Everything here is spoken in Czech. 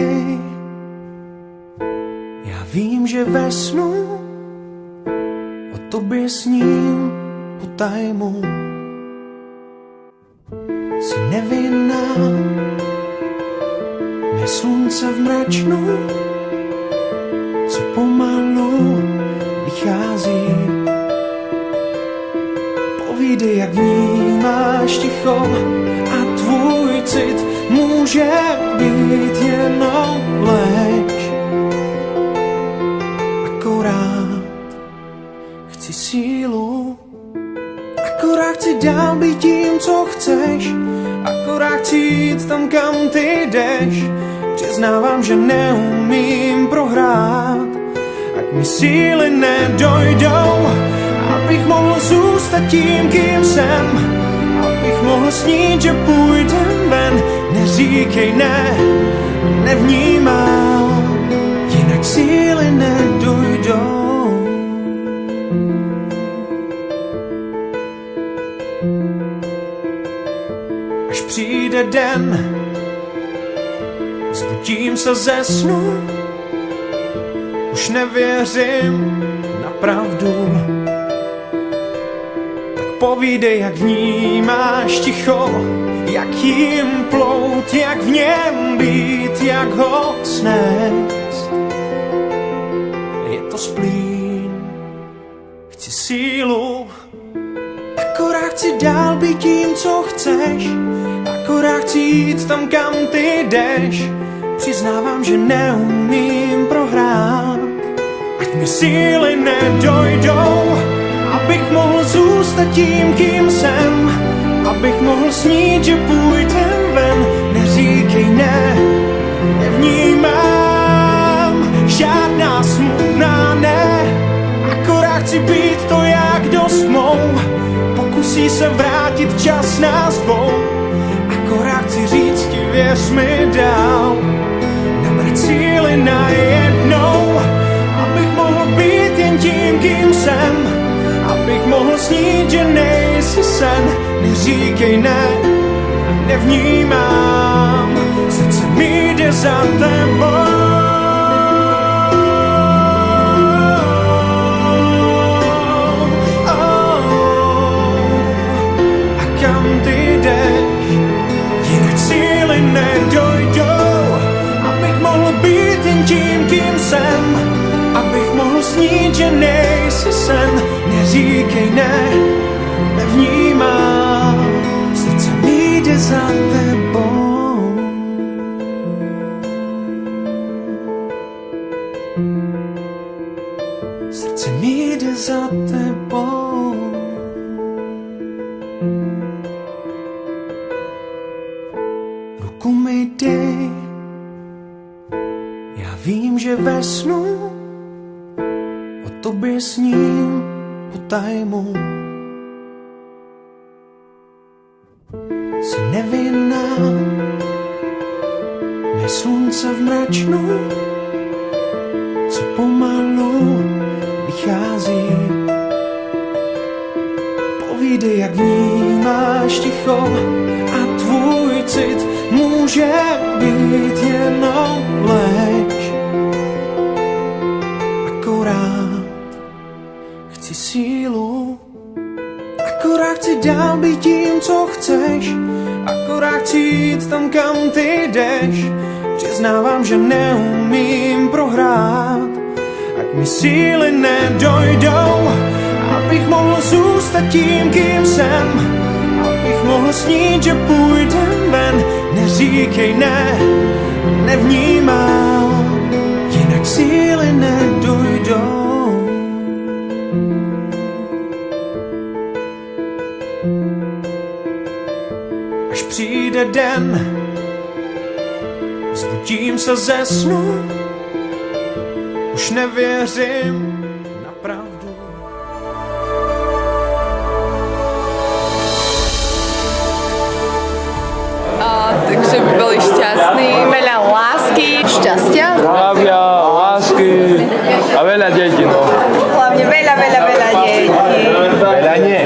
dej. Já vím, že ve snu o tobě sním potajmu. Jsi nevinná, mé slunce v mračnu, co pomalu vychází. Povídej, jak vnímáš ticho a tvůj cit může být jenom lež. Akorát chci sílu, akorát chci dál být tím, co chceš, akorát chci jít tam, kam ty jdeš. Přiznávám, že neumím prohrát, ať mi síly nedojdou, abych mohl zůstat tím, kým jsem, abych mohl snít, že půjdem ven. Neříkej ne, nevnímám, jinak síly nedojdou. Až přijde den, zbudím se ze snu, už nevěřím na pravdu. Tak povídej, jak vnímáš ticho, jak jim plout, jak v něm být, jak ho snést. Je to splín, chci sílu, akorát chci dál být tím, co chceš, akorát chci jít tam, kam ty jdeš. Přiznávám, že neumím prohrát, ať mi síly nedojdou, abych mohl zůstat tím, kým jsem, abych mohl snít, že půjdem ven. Neříkej ne, nevnímám žádná smutná ne, akorát chci být to, jak dost mou. Pokusí se vrátit čas nás dvou, akorát chci říct ti, věř mi dál. Nabrat síly najednou, abych mohl být jen tím, kým jsem, abych mohl snít, že nejsi sen. Neříkej ne, nevnímám, srdce mi jde za tebou. A kam ty jdeš, jinak síly nedojdou, abych mohl být jen tím, kým jsem, abych mohl snít, že nejsi sen. Neříkej ne, nevnímám, srdce mi jde za tebou. Srdce mi jde za tebou. Ruku mi dej, já vím, že ve snu o tobě sním potajmu. Jsi nevinná, mé slunce v mračnu, co pomalu vychází. Povídej, jak vnímáš ticho a tvůj cit může být jenom lež. Akorát chci sílu, akorát chci dál být tím, co chceš, akorát chci jít tam, kam ty jdeš. Přiznávám, že neumím prohrát, ať mi síly nedojdou, abych mohl zůstat tím, kým jsem, abych mohl snít, že půjdem ven. Neříkej ne, nevnímám, jinak síly nedojdou. Až přijde den, zbudím se ze snu, už nevěřím na pravdu. Takže by byli šťastní, veľa lásky, šťastia, zdravia, lásky a veľa detí, no. Hlavne veľa detí. Veľa nie.